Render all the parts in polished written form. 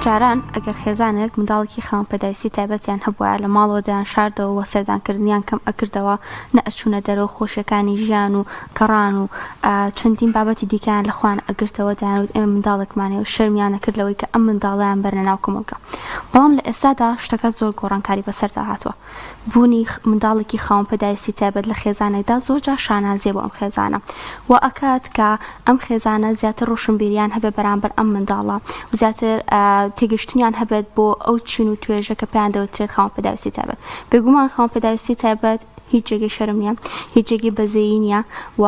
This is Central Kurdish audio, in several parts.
جاران ئەگەر خێزانێک منداڵێکی خاوەن پێداویستی تایبەتیان هەبووە لە ماڵەوە دەیان شاردەوە و سەردانکردنیان کەم ئەکردەوە نە ئەچوونە دەرەوە خۆشیەکانی ژیان و گەڕان و چەندین بابەتی دیکەیان لە خوان ئەگرتەوە دەیانوت ئێمە منداڵێکمانێ و شەرمیان نەکرد لەوەی کە ئەم منداڵیان بەرنە ناو کۆمەڵگە. بەڵام لە ئێستادا شتەکە زۆر گۆڕانکاری بەسەردا هاتووە. بوونی منداڵێکی خاوەن پێداویستی تایبەت لە خێزانێکدا زۆرجار شانازیە بۆ ئەم خێزانە و ئەکات کە ئەم خێزانە زیاتر ڕۆشنبیریان هەبێ بەرامبەر ئەم منداڵە و زیاتر تێگەشتنیان هەبێت بۆ ئەو چین و توێژە کە پێیان دەوترێت خاوەن پێداویستی تایبەت. بێگومان خاوەن پێداویستی تایبەت هیچ جێگەی شەرم نییە، هیچ جێگەی بەزەیی نییە و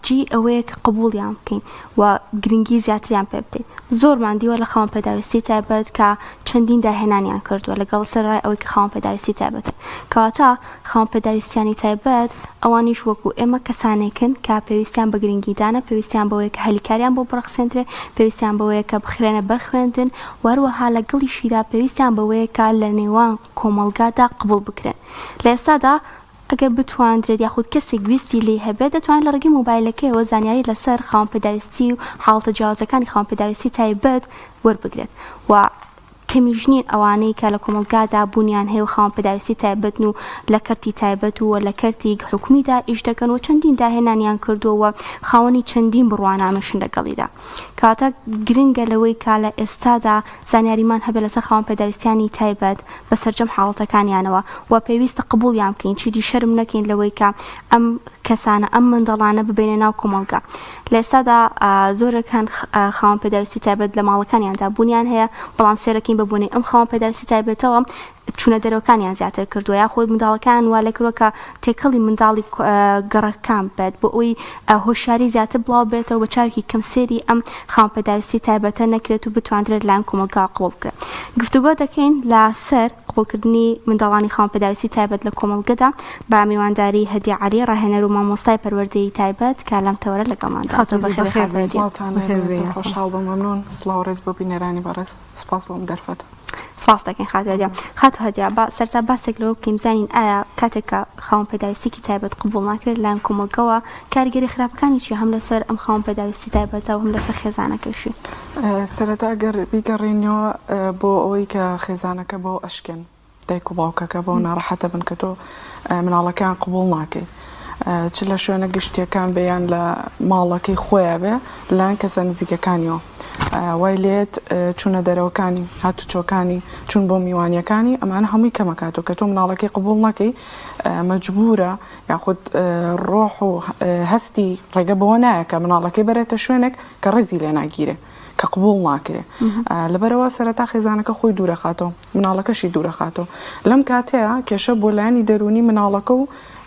جی ئەوەیە کە قبوڵیان بکەین و گرنگی زیاتریان پێ بدەین. زۆرمان دیوە لە خاوەن پێداویستی تایبەت کە چەندین داهێنانیان کردووە لەگەڵ سەرڕای ئەوەی کە خاوەن پێداویستی تایبەتە، کەواتە خاوەن پێداویستیانی تایبەت ئەوانیش وەکو ئێمە کەسانێکن کە پێویستیان بە گرنگیدانە، پێویستیان بەوەیە کە هەلیکاریان بۆ بڕەخسێنرێ، پێویستیان بەوەیە کە بخرێنە بەرخوێندن، وەروەها لەگەڵیشیدا پێویستیان بەوەیە کە لە نێوان کۆمەڵگادا قبوڵ بکرێن. لە ئێستادا ئەگەر بتواندرێت یاخود کەسێک ویستی لێ هەبێت دەتوانێت لە ڕێگەی مۆبایلەکەیەوە زانیاری لەسەر خاوەن پێداویستی و حاڵەتە جیاوازەکانی خاوەن پێداویستی تایبەت وەربگرێت و کەمیش نین ئەوانەی کە لە کۆمەڵگادا بوونیان هەیە و خاوەن پێداویستی تایبەتن و لە کەرتی تایبەت و لە کەرتی حکومیدا ئیش دەکەن و چەندین داهێنانیان کردووە خاوەنی چەندین بڕوانامەشن لەگەڵیدا. کاتە گرنگە لەوەی کا لە ئێستادا زانیاریمان هەبێت لەسەر خاوەن پێداویستیانی تایبەت بەسەرجەم حاڵەتەکانیانەوە و پێویستە قبوڵیان بکەین، چیدی شەرم نەکەین لەوەی کە ئەم کەسانە ئەم منداڵانە ببینە ناو کۆمەڵگا. لە ئێستادا زۆرەکان خاوەن پێداویستی تایبەت لە ماڵەکانیاندا بوونیان هەیە، بەڵام سێرەکەین بەبوونی ئەم خاوەن پێداویستی تایبەتەوە چونە دەرەوەکانیان زیاتر کردووە یاخود منداڵەکان وا لە کردووە کە تێکەڵی منداڵی گەڕەکان بێت بۆ ئەوی هۆشیاری زیاتر بڵاو بێتەوە بە چاوێکی کەم سێری ئەم خاوەن پێداویستی تایبەتە نەکرێت و بتوانرێت لایەن کۆمەڵگا قبوڵ بکرێت. گفتوگۆ دەکەین لەسەر قبوڵکردنی منداڵانی خاوەن پێداویستی تایبەت لە کۆمەڵگەدا بە میوانداری هەدی عەلی ڕاهێنەر و مامۆستای پەروەردەیی تایبەت کە لەم تەوەرە لەگەڵماندا. خۆشحاڵ بم، مەمنون. سڵاو ڕێز بۆ بینەرانی بەڕێز، سپاس بۆم دەرفەت. سپاس دەکەین خاتوهەدیا. خاتوهەدیا بە سەرتا باسێک لەوە بکەین بزانین ئایا کاتێککە خاوەن پێداویستێکی تایبەت قبوڵ ناکرێت لایەن کۆمەڵگەوە کاریگەری خراپەکانی چی هەم لەسەر ئەم خاوەن پێداویستی تایبەتە و هەم لەسەر خێزانەکەشی؟ سەرەتا گەر بیگەڕێنەوە بۆ ئەوەی کە خێزانەکە بۆ ئەشکن دایک و باوکەکە بۆ ناڕەحەتە بن کە تۆ مناڵەکان قبوڵ ناکەی، چ لە شوێنە گشتیەکان بەیان لە ماڵەکەی خۆیان بێ لایەن کەسە نزیکەکانیەوە وای لێت چوونە دەرەوەکانی هاتوچۆکانی چون بۆ میوانیەکانی ئەمانە هەمووی کەمەکاتەوە کە تۆ مناڵەکەی قبوڵ نەکەی مەجبورە یاخود ڕۆح و هەستی ڕێگە بەوە نایە کە مناڵەکەی بەرێتە شوێنێک کە ڕێزی لێ ناگیرێ کە قبوڵ ناکرێ. لەبەرەوە سەرەتا خێزانەکە خۆی دوورەخاتەوە، مناڵەکەشی دوورەخاتەوە. لەم کاتەیە کێشە بۆ لایانی دەرونی مناڵەکە و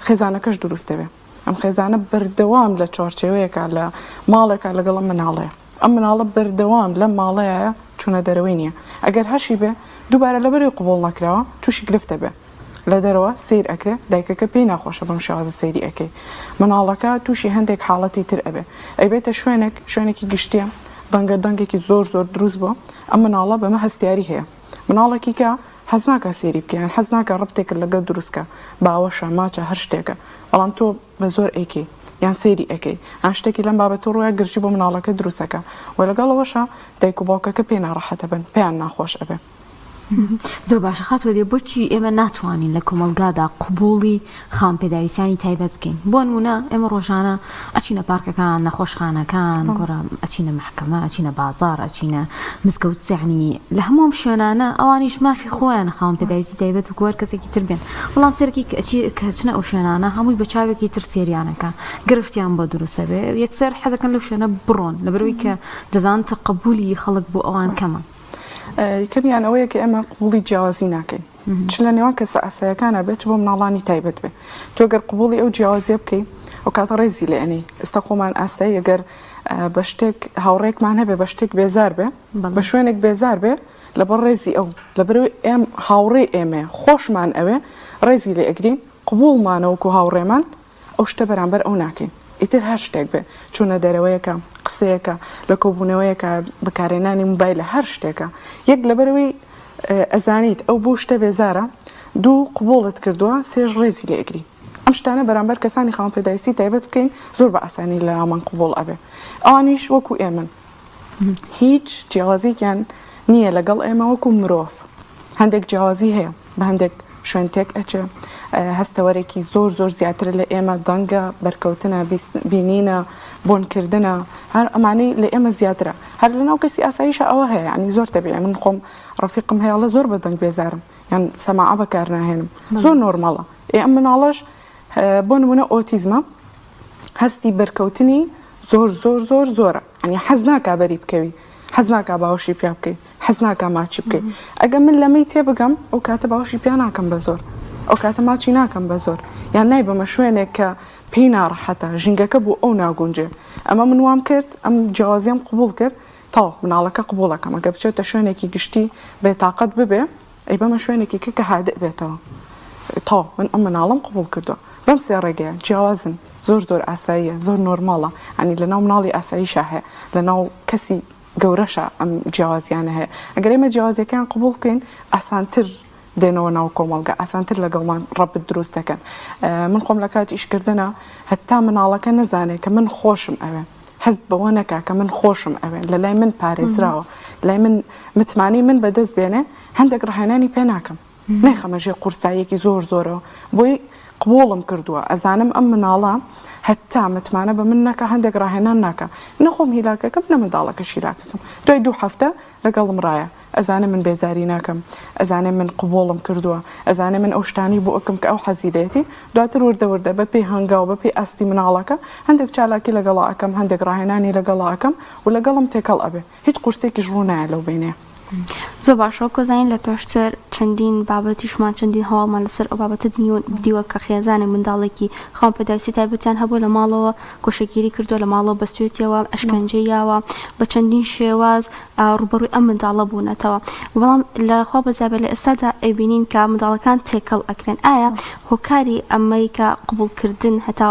خێزانەکەش دروست دەبێ. ئەم خێزانە بەردەوام لە چۆرچێوەیەکە لە ماڵێکە لەگەڵ مناڵەیە، ئەم مناڵە بەردەوام لە ماڵەیە چونە دەرەوەی نییە. ئەگەر هەشی بێ دووبارە لەبەری قبوڵ نەکراوە تووشی گرفتە بێ لە دەرەوە سیر ئەکرێ، دایکەکە پێی ناخۆشە بەم شێوازە سەیری ئەەکەی، مناڵەکە تووشی هەندێک حاڵەتی تر ئەبێ، ئەیبێتە شوێنێکی گشتیە دەنگێکی زۆر دروست بۆ ئەم مناڵە بەمە هەستیاری هەیە. مناڵێکی کە حەز ناکە سێری بکەیان، حەز ناکە ڕبتێک لەگەڵ دروستکە باوەشە ماچە هەر شتێکە، بەڵام تۆ بە زۆر ئەیکەی یان سێری ئەەکەی ئەن شتێکی لەم بابەتە ڕۆیە گرژی بۆ مناڵەکە دروستەکە و لەگەڵەوەشە دایک و باوکەکە پێ ناڕەحەتە بن، پێیان ناخۆش ئەبێ. زۆر باشە خاتوهەدیا، بۆچی ئێمە ناتوانین لە کۆمەڵگادا قبوڵی خاوەن پێداویستیانی تایبەت بکەین؟ بۆ نمونە ئێمە ڕۆژانە ئەچینە پارکەکان، نەخۆشخانەکان، گۆرە ئەچینە محکەمە، ئەچینە بازار، ئەچینە مزگەوت، سیعنی لە هەموم شوێنانە ئەوانیش مافی خۆیان خاوەن پێداویستی تایبەت و گوەر کەسێکی تر بێن، بەڵام سەرکی کە چنە ئەو شوێنانە هەمووی بە چاوێکی تر سێریانەکە گرفتیان بۆ دروستە بێ، یەکسەر حەزەکەن لەو شوێنە بڕۆن لەبەرەوەی کە دەزانن قبولی خەڵک بۆ ئەوان کەمە. کەمیان ئەوەیە کە ئێمە قبوڵی جیاوازی ناکەین، چ لە نێوان کەسە ئاسایەکانە بێت بۆ مناڵانی تایبەت بێ. تۆ گەر قبوڵی ئەو جیاوازیە بکەی ئەو کاتە ڕێزی لێ ئەنی. ئێستا خۆمان ئاسایی ئەگەر بە شتێک هاوڕێکمان هەبێ بە شتێک بێزار بێ بە شوێنێک بێزار بێ لەبەر ڕێزی ئەو لەبەرەوەی ئێم هاوڕێ ئێمە خۆشمان ئەوێ ڕێزی لێ ئەگرین قبوڵمانەوەکو هاوڕێمان ئەو شتە بەرامبەر ئەو ناکەین. ئیتر هەر شتێک بێ چوونە دەرەوەیەکە قسەیەکە لە کۆبوونەوەیەکە بەکارێنانی موبایلە هەر شتێکە یەک لەبەرەوەی ئەزانیت ئەو بۆ شتە بێزارە دوو قبوڵت کردووە سێژ ڕێزی لێ ئەگری. ئەم شتانە بەرامبەر کەسانی خاوەن پێداویستی تایبەت بکەین زۆر بە ئاسانی لە ناومان قبوڵ ئەبێ. ئەوانیش وەکو ئێمن هیچ جیاوازێکیان نییە لەگەڵ ئێمە وەکو مرۆڤ هەندێک جیاوازی هەیە بە هەندێک شوێن تێک ئەچێ هەستەوەرێکی زۆر زۆر زیاتر لە ئێمە دەنگە بەرکەوتنە بینینە بۆنکردنە هەر ئەمانەی لە ئێمە زیاترە هەر لە ناو کەسی ئاساییشە ئەوە هەیە ینی زۆر تەبیعە من خۆم ڕەفیقم هەیە لە زۆر بە دەنگ بێزارم یان سەماعە بەکار ناهێنم زۆر نۆرماڵە ئەم مناڵەش بۆ نمونە ئۆتیزمە هەستی بەرکەوتنی زۆر زۆر زۆر زۆرە ینی حەز ناکا بەری بکەوی حەز ناکا باوەشی پیا بکەیت حەز ناکا ماچی بکەیت ئەگەر من لەمەی تێبگەم ئەو کاتە باوەشی پیا ناکەم بە زۆر ئەو کاتە ماچی ناکەم بە زۆر یان نای بەمە شوێنێک کە پێی ناڕەحەتە ژینگەکە بوو ئەو ناگونجێ ئەمە من وام کرد ئەم جیاوازیم قبول کرد تاو مناڵەکە قبولەکەم ئەگە بچێتە شوێنێکی گشتی بێتاقەت ببێ ئەی بەمە شوێنێکی کە هادئ بێتەوە تاو من ئەم مناڵم قبول کردو بەم سێ ڕێگەیە جیاوازن زۆر زۆر ئاساییە زۆر نۆرماڵە ینی لەناو مناڵی ئاساییشە هەیە لەناو کەسی گەورەشە ئەم جیاوازیانە هەیە ئەگەر ئێمە جیاوازیەکان قبول بکەین ئاسانتر دێنەوە ناو کۆمەلگا ئاسانتر لەگەڵمان ڕەبت دروست دەکەن من خۆم لە کاتی ئیشکردنە هەتا مناڵەکە نەزانێت کە من خۆشم ئەوێ هەست بەوە نەکا کە من خۆشم ئەوێن لە لای من پارێزراوە لای من متمانی من بەدەست بێنێ هەندێک ڕاهێنانی پێ ناکەم نەیخەمەژێ قورساییەکی زۆر زۆرەوە بۆی قبولم کردووە ئەزانم ئەم مناڵە هەتا متمانە بە من نەکە هەندێک ڕاهێنان ناکە نەخۆم هیلاکەکەم نە منداڵەکەش هیلاکەکەم دوای 2 هەفتە لەگەڵم ڕایە ئەزانم من بێزاری ناکەم ئەزانێ من قبولم کردووە ئەزانێ من ئەو شتانی بۆ ئەکەم کە ئەو حەزیلێتی دواتر وردەوردە بە پێی هەنگاو بە پێی ئاستی مناڵەکە هەندێک چالاکی لەگەڵا ئەەکەم هەندێک ڕاهێنانی لەگەڵا ئەەکەم و لەگەڵم تێکەڵ ئەبێ هیچ قورسێکی ژوو نایە لەو بینێ زۆر باشەوە کۆزانین لە پێشتر چەندین بابەتیشمان چەندین هەواڵمان لەسەر ئەو بابەتە دیوە کە خێزانە منداڵێکی خاوەن پێداویستی تایبەتیان هەبوو لە ماڵەوە گۆشەگیری کردووە لە ماڵەوە بەسوێتیەوە ئەشکەنجەیاوە بە چەندین شێواز ڕوبەڕووی ئەم منداڵە بوونەتەوە بەڵام لەخوا بەزابێت لە ئێستادا ئەیبینین کە منداڵەکان تێکەڵ ئەکرێن ئایا هۆکاری ئەمەی کە قبولکردن هەتا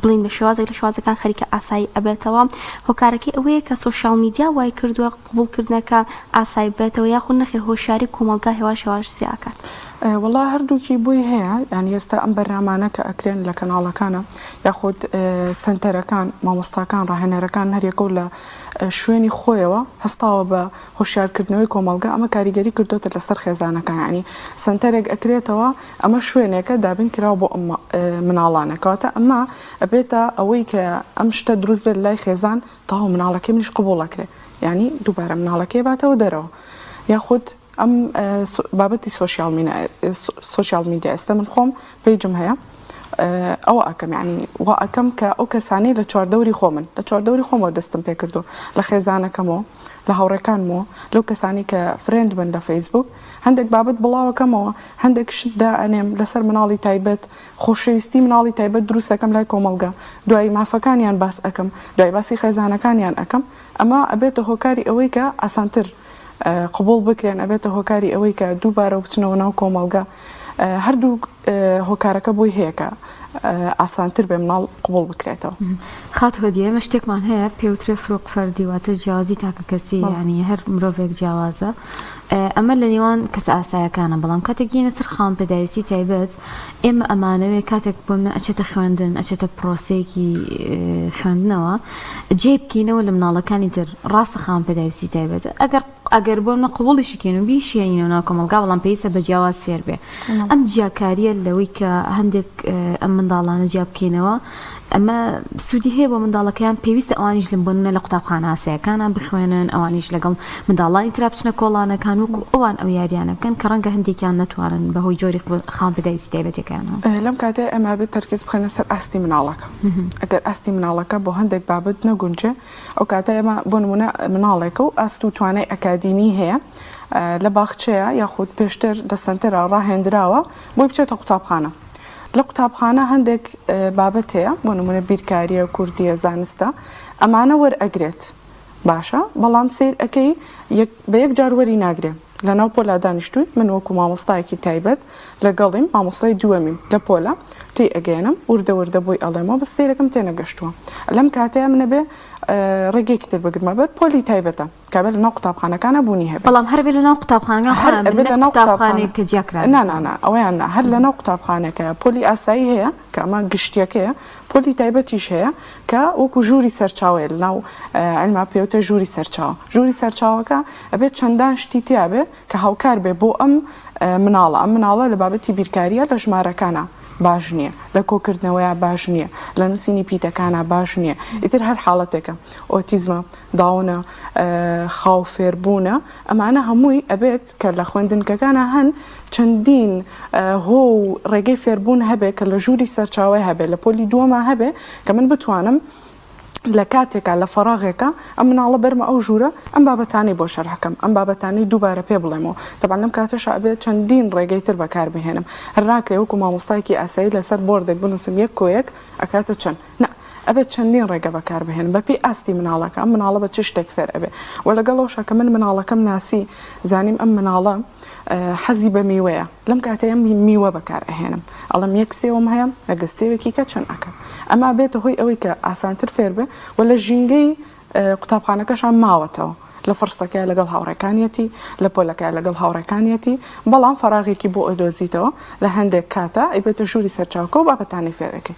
بڵین بە شێوازێک لە شێوازەکان خەریکە ئاسایی ئەبێتەوە هۆکارەکەی ئەوەیە کە سۆشیال میدیا وای کردووە قبولکردنەکە ئاسایی بێتەوە یاخود نەخێر هۆشیاری کۆمەلگا هێواش هێواش زیاکات وڵا هەردووکی بووی هەیە ینی ئێستا ئەم بەرنامانە کە ئەکرێن لە کەناڵەکانە یاخود سنتەرەکان مامۆستاکان ڕاهێنەرەکان هەریەکە لە شوێنی خۆیەوە هەستاوە بە هۆشیارکردنەوەی کۆمەلگا ئەمە کاریگەری کردوتە لەسەر خێزانەکان ینی سنتەرێک ئەکرێتەوە ئەمە شوێنێکە دابین کراوە بۆ مناڵانەکەواتە ئەمە ئەبێتە ئەوەی کە ئەم شتە دروست بێت لای خێزان تاو مناڵەکەی منیش قبوڵەکرێ ینی دووبارە مناڵەکەی باتەوە دەرەوە یاخود ئەم بابەتی سۆشیال میدیا ئێستا من خۆم پیجم هەیە ئەوە ئەکەم ینی وا ئەەکەم کە ئەو کەسانی لە چواردەوری خۆمن لە چواردەوری خۆمەوە دەستم پێ کردو لە خێزانەکەمەوە لە هاوڕێکانمەوە لەو کەسانی کە فرێند بن لە فەیسبوک هەندێک بابەت بڵاوەکەمەوە هەندێک شتدا ئەنێم لەسەر مناڵی تایبەت خۆشەویستی مناڵی تایبەت دروست ئەەکەم لای کۆمەلگا دوای مافەکانیان باس ئەەکەم دوای باسی خێزانەکانیان ئەەکەم ئەمە ئەبێتە هۆکاری ئەوەی کە ئاسانتر قبول بکرێن ئەبێتە هۆکاری ئەوەی کە دووبارە بچنەوە ناو کۆمەلگا هەردوو هۆکارەکە بۆی هەیەکە ئاسانتر بێ مناڵ قبول بکرێتەوە خات هۆدیە ئێمە شتێکمان هەیە پێوترێ فرۆق فەردی واتە جیازی تاکە کەسی ینی هەر مرۆڤێک جیاوازە ئەمە لە نێوان کەس ئاسایەکانە بەڵام کاتێکگینە سەر خاوەن پێداویستی تایبەت ئێمە ئەمانەوێ کاتێک بۆ منە ئەچێتە خوێندن ئەچێتە پرۆسەیەکی خوێندنەوە جێ بکەینەوە لە مناڵەکانی تر ڕاستە خاوەن پێداویستی تایبەت ئەگەر بۆ منە قبوڵیشیکەین و بیشێنینەوە ناو کۆمەلگا بەڵام پێویستە بە جیاواز فێر بێ ئەم جیاکاریە لەوەی کە هەندێک ئەم منداڵانە جیا بکەینەوە ئەمە سوودی هەیە بۆ منداڵەکەیان پێویستە ئەوانیش لەم بۆنە لە قوتابخانە ئاسایەکانان بخوێنن ئەوانیش لەگەڵ منداڵانی ترا بچنە کۆڵانەکان وەکو ئەوان ئەو یاریانە بکەن کە ڕەنگە هەندێکیان نەتوانن بەهۆی جۆری خاوەن پێداویستی تایبەتەکانەوە لەم کاتێ ئەمە بێت تەرکیز بخەنە سەر ئاستی مناڵەکە ئەگەر ئاستی مناڵەکە بۆ هەندێک بابەت نەگونجێ ئەو کاتە ئێمە بۆ نمونە مناڵێکە و ئاست و توانای ئەکادیمی هەیە لە باخچەیە یاخود پێشتر لە سنتەرە ڕاهێنراوە بۆی بچێتە قوتابخانە لە قوتابخانە هەندێک بابەت هەیە بۆ نمونە بیرکاریە کوردیە زانستە ئەمانە وەرئەگرێت باشە بەڵام سیر ئەەکەی بە یەک جار وەری ناگرێ لە ناو پۆلا دانیشتووی من وەکو مامۆستایەکی تایبەت لەگەڵیم مامۆستای دووەمیم لە پۆلا تی ئەگەێنم وردە بۆی ئەڵێمەوە بە سیرەکەم تێنەگەشتووە لەم کاتەیە منە بێ ڕێگەیەکی تر بگرمە بەر پۆلی تایبەتە كابل نو قطابخانة كان بوني هبت بەڵام هەر بێ لە ناو قوتابخانەکان هەر بێ لە ناو قوتابخانەیە کە جیاکرا نا ئەویان هەر لە ناو قوتابخانەکە پۆلی ئاسایی هەیە کە ئەمە گشتیەکەیە پۆلی تایبەتیش هەیە کە وەکو ژووری سەرچاوەیە لە ناو علما پێوتە ژووری سەرچاوە ژووری سەرچاوەکە ئەبێت چەندان شتی تیابێ کە هاوکار بێ بۆ ئەم مناڵە لە بابەتی بیرکاریە لە ژمارەکانە باش نییە لە کۆکردنەوەیە باش نییە لە نووسینی پیتەکانە باش نییە ئیتر هەر حاڵەتێکە ئۆتیزمە داونە خاو فێربوونە ئەمانە هەمووی ئەبێت کە لە خوێندنگەکانە هەن چەندین هۆ ڕێگەی فێربوون هەبێ کە لە ژووری سەرچاوی هەبێ لە پۆلی دووەمە هەبێ کە من بتوانم لە کاتێکا لە فەراغێکە ئەم مناڵە بەرمە ئەو ژوورە ئەم بابەتانی بۆ شەرحەکەم ئەم بابەتانی دووبارە پێ بڵێمەوە تەبان لەم کاتەش ئەبێت چەندین ڕێگەی تر بەکار بهێنم هەر ناکرێ وەکو مامۆستایەکی ئاسایی لەسەر بۆردێک بنووسم یەک کۆیەک ئەکاتە چەند نە ئەبێت چەندین ڕێگە بەکار بهێن بەپی ئاستی مناڵەکە ئەم مناڵە بە چ شتێک فێر ئەبێ و لەگەڵەوەشە کە من مناڵەکەم ناسی زانیم ئەم مناڵە حەزی بە میوەیە لەم کاتەیە میوە بەکار ئەهێنم ئەڵم یەک سێوم هەیە ئەگە سێوێکی کە چەند ئەکەم ئەما بێتە هۆی ئەوەی کە ئاسانتر فێر بێ و لە ژینگەی قوتابخانەکەشان ماوەتەوە لە فرسەکە لەگەڵ هاوڕێکانیەتی لە پۆلەکە لەگەڵ هاوڕێکانیەتی بەڵام فەراغێکی بۆ ئۆدۆزیتەوە لە هەندێک کاتە ئەیبێتە ژووری سەرچاوکە و بابەتانی فێرەکەی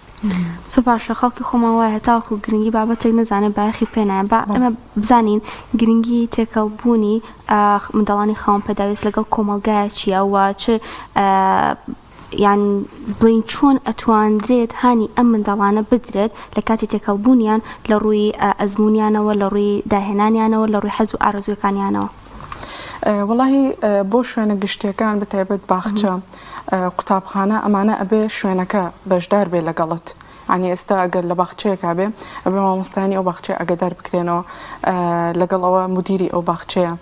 سۆ باشە خەڵکی خۆمان وایە تاوەکو گرنگی بابەتێک نەزانێت بایەخی پێنایە با ئەمە بزانین گرنگی تێکەڵبوونی منداڵانی خاوەن پێداویست لەگەڵ کۆمەلگایە چییە و چ یان بڵین چۆن ئەتواندرێت هانی ئەم منداڵانە بدرێت لە کاتی تێکەڵبوونیان لە ڕووی ئەزمونیانەوە لە ڕووی داهێنانیانەوە لە ڕووی حەز و ئارەزوەکانیانەوە وەڵاهی بۆ شوێنە گشتیەکان بەتایبەت باخچە قوتابخانە ئەمانە ئەبێ شوێنەکە بەشدار بێ لەگەڵت ینی ئێستا ئەگەر لە باخچەیەکا بێ ئەبێ مامۆستانی ئەو باخچەیە ئەگەدار بکرێنەوە لەگەڵەوە مدیری ئەو باخچەیە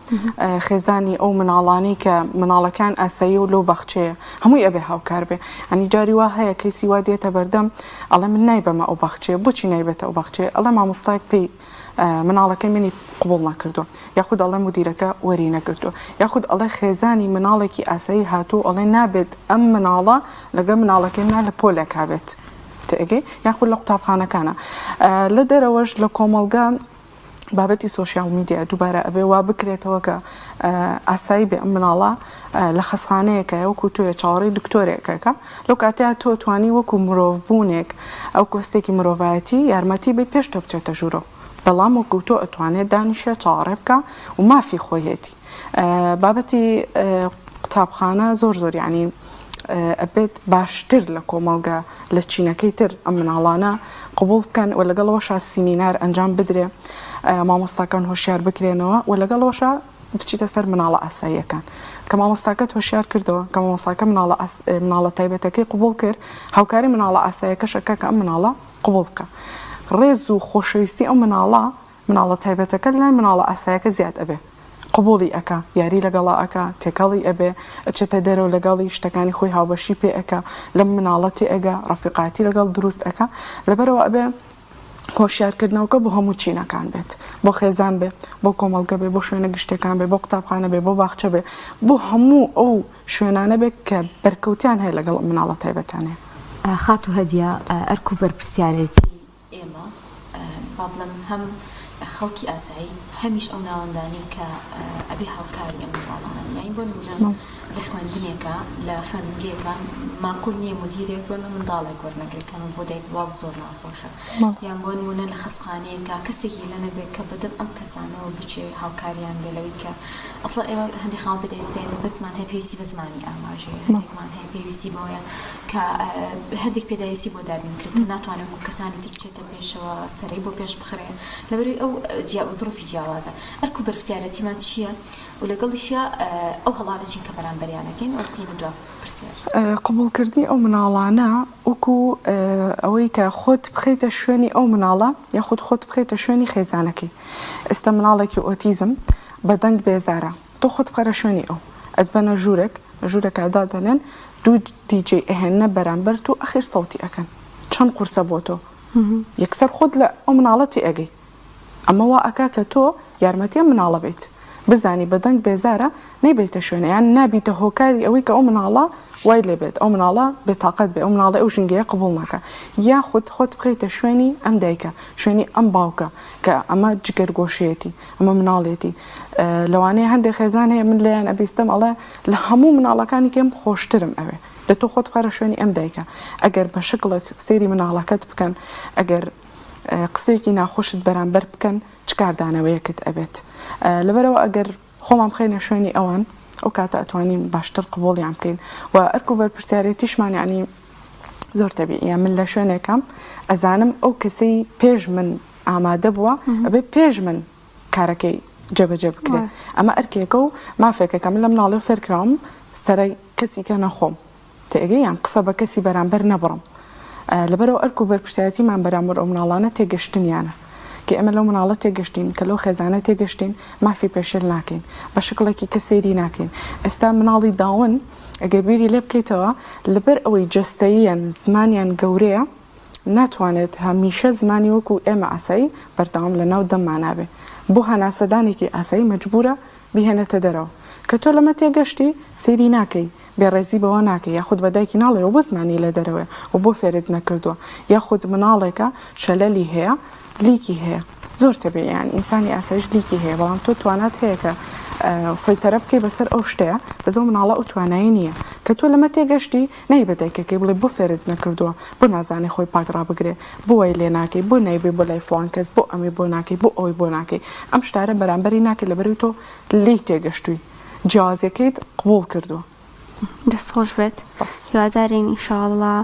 خێزانی ئەو مناڵانی کە مناڵەکان ئاسایی و لەو باخچەیە هەمووی ئەبێ هاوکار بێ ئەنی جاری وا هەیە کەیسی وا دێتە بەردەم ئەڵێ من نایبەمە ئەو باخچەیە بۆچی نایبێتە ئەو باخچەیە ئەڵێ مامۆستایەک پێی مناڵەکەی منی قبول نەکردو یاخود ئەڵێ مدیرەکە وەری نەگرتو یاخود ئەڵێ خێزانی مناڵێکی ئاسایی هاتوو ئەڵێ نابێت ئەم مناڵە لەگە مناڵەکەی منا لە پۆلێکا بێت تێگەی یاخود لە قوتابخانەکانە لە دەرەوەش لە کۆمەڵگە بابەتی سۆشیال میدیا دووبارە ئەبێ وا بکرێتەوە کە ئاسایی بێ ئەم مناڵە لە خەسخانەیەکە وەکو توێ چاوەڕی دکتۆرێکەکە لەو کاتەیە تۆ توانی وەکو مرۆڤبوونێک ئەو کۆستێکی مرۆڤایەتی یارمەتی بێ پێش تۆ بچێتە ژوورۆ بەڵام وەکو تۆ ئەتوانێت دانیشە چاوەڕێ بکە و مافی خۆی هێتی بابەتی قوتابخانە زۆر یعنی ئەبێت باشتر لە کۆمەڵگە لە چینەکەی تر ئەم مناڵانە قبول بکەن و لەگەڵەوەشە سیمینار ئەنجام بدرێ مامۆستاکان هۆشیار بکرێنەوە و لەگەڵەوەشە بچیتە سەر مناڵە ئاساییەکان کە مامۆستاکەت هۆشیار کردەوە کە مامۆستاکە مناڵە تایبەتەکەی قبول کرد هاوکاری مناڵە ئاساییەکەشەکە کە ئەم مناڵە قبول بکە ڕێز و خۆشەویستی ئەو مناڵە تایبەتەکە لای مناڵە ئاساییەکە زیاد ئەبێ قبولی ئەکا یاری لەگەڵا ئەکا تێکەڵی ئەبێ ئەچێتە دەرەوە لەگەڵی شتەکانی خۆی هاوبەشی پێ ئەکا لەم مناڵەتی ئەگە ڕەفیقاتی لەگەڵ دروست ئەکا لەبەرەوە ئەبێ هۆشیارکردنەوەکە بۆ هەموو چینەکان بێت بۆ خێزان بێ بۆ کۆمەڵگە بێ بۆ شوێنە گشتەکان بێ بۆ قوتابخانە بێ بۆ باخچە بێ بۆ هەموو ئەو شوێنانە بێت کە بەرکەوتیان هەیە لەگەڵ مناڵە تایبەتانێ خات و هەدیە ئەرک و بەرپرسیارێتی ئێمە با بڵێم هەم خەڵکی ئاسایی هەمیش ئەو ناوەندانی کە ئەبێ هاوکاری ئەم منداڵانە یانی بۆ نمونە لە خوێندنێکە لە خوێندنگەیەکە ماقول نییە مدیرێک بۆمە منداڵێک وەرنەگرێکەکەم بۆ دایک باوک زۆر ناخۆشە یان بۆ نمونە لە خەسخانەیەکە کەسێکی لەنە بێت کە بەدەم ئەم کەسانەوە بچێ هاوکاریان بێ لەوەی کە ئەفڵ ئێوە هەندێک خاوەن پێدەویستێن بەزمان هەیە پێویستی بە زمانی ئاماژەیە هەندێکمان هەیە پێویستی بەوەیە کە هەندێک پێداویستی بۆ دابینکرێت کە ناتوانێت و کەسانی تر بچێتە پێشەوە سەرەی بۆ پێش بخرێن لەبەروی ئەو زڕفی جیاوازە ئەرک و بەرپرسیارەتیمان چییە و لەگەڵیشە ئەو هەڵانە چین کە بەرامبەریانەکەین ئەو بکەینە دوا پرسیار قبولکردنی ئەو مناڵانە وەکو ئەوەی کە خۆت بخەیتە شوێنی ئەو مناڵە یاخود خۆت بخەیتە شوێنی خێزانەکەی ئێستا مناڵێکی ئۆتیزم بەدەنگ بێزارە تۆ خۆت بخەرە شوێنی ئەو ئەتبەنە ژوورێکە دادەنێن دوو دیجێ ئەهێنە بەرامبەر و ئەخیر سەوتی ئەکەن چەند قورسە بۆ تۆ یەکسەر خۆت لە ئەو مناڵەتی ئەگەی ئەمە وا ئەکا کە تۆ یارمەتیە مناڵە بێت بزانی بەدەنگ بێزارە نەیبێتە شوێنە یان نابیتە هۆکاری ئەوەی کە ئەو مناڵە وای لێ بێت ئەو مناڵە بێتاقەت بێ ئەو مناڵە ئەو ژنگەیە قبول ناکە یاخود خۆت بخەیتە شوێنی ئەم دایکە شوێنی ئەم باوکە کە ئەمە جگەرگۆشیەتی ئەمە مناڵێتی لەوانەیە هەندێک خێزان هەیە من لەیان ئەبیستم ئەڵێ لە هەموو مناڵەکانی کێم خۆشترم ئەوێ دەتۆ خۆت بخەرە شوێنی ئەم دایکە ئەگەر بە شکڵێک سێری مناڵەکەت بکەن ئەگەر قسێکی ناخۆشت بەرامبەر بکەن چ کاردانەوەیەکت ئەبێت لەبەرەوە ئەگەر خۆمان بخەینە شوێنی ئەوان ئەو کاتە ئەتوانین باشتر قبوڵیان بکەین و ئەرک و بەرپرسیارەتیشمان یعنی زۆر تەبیعیە من لە شوێنێکم ئەزانم ئەو کەسەی پێش من ئامادە بووە ئەبێ پێش من کارەکەی جێبەجێ بکرێت ئەمە ئەرکێکە و مافێکەکەم لە مناڵێ فێرکراوم سەرای کەسی کە نەخۆم تێگەی یان قسە بە کەسی بەرامبەر نەبڕم لەبەرەوە ئەرک و بەرپرسیارەتیمان بەرامبەر ئەو مناڵانە تێگەشتنیانە کە ئەمە لەو مناڵە تێگەشتین کە لەو خێزانە تێگەشتین مافی پێشێل ناکەین بە شکڵێکی کە سەیری ناکەین ئێستا مناڵی داون ئەگەر بیری لێ بکەیتەوە لەبەر ئەوەی جەستەییان زمانیان گەورەیە ناتوانێت هەمیشە زمانی وەکو ئێمە ئاسایی بەردەوام لە ناو دەممانابێ بۆ هەناسەدانێکی ئاسایی مەجبورە بیهێنێتە دەرەوە کە تۆ لەمە تێگەشتی سەیری ناکەی بێڕێزی بەوە ناکەی یاخود بە دایکی ناڵێ بۆ زمانی لە دەرەوە و بۆ فێرت نەکردووە یاخود مناڵێکە شەلەلی هەیە لیکی هەیە زۆر تەبیعیان ئینسانی ئاسایش لیکی هەیە بەڵام تۆ توانات هەیە کە سەیتەرە بکەی بەسەر ئەو شتەیە بەزەو مناڵە ئەو توانایی نییە کە تۆ لەمە تێگەشتی نەی بەدایکەکەی بڵێ بۆ فێرت نەکردووە بۆ نازانێ خۆی پاکڕا بگرێ بۆ وای لێ ناکەی بۆ نایبێ بۆ لای فڵان کەس بۆ ئەمێ بۆ ناکەی بۆ ئەوەی بۆ ناکەی ئەم شتارە بەرامبەری ناکەی لەبەروی تۆ لی تێگەشتووی جیازەکەیت قبول کردووە دەستخۆش بێت هیوادارین ئینشاءڵڵا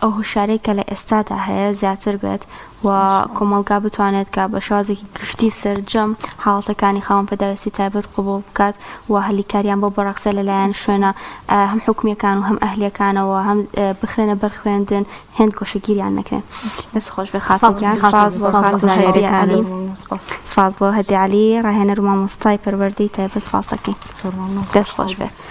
ئەو هوشارەی کە لە ئێستادا هەیە زیاتر بێت و کۆمەڵگا بتوانێت کە بە شازێکی گشتی سەرجەم حاڵەتەکانی خاوەن پێداویستی تایبەت قبول بکات و هەلیکاریان بۆ بەڕەخسە لەلایەن شوێنە هەم حکومیەکان و هەم ئەهلیەکانەوە هەم بخرێنە بەرخوێندن هێند گۆشەگیریان نەکرێن دەستخۆش بێ خاتوان سپاس بۆ هەدی عەلی ڕاهێنەر و مامۆستای پەروەردەی تایبەت سپاس دەکەین دەستخۆش بێت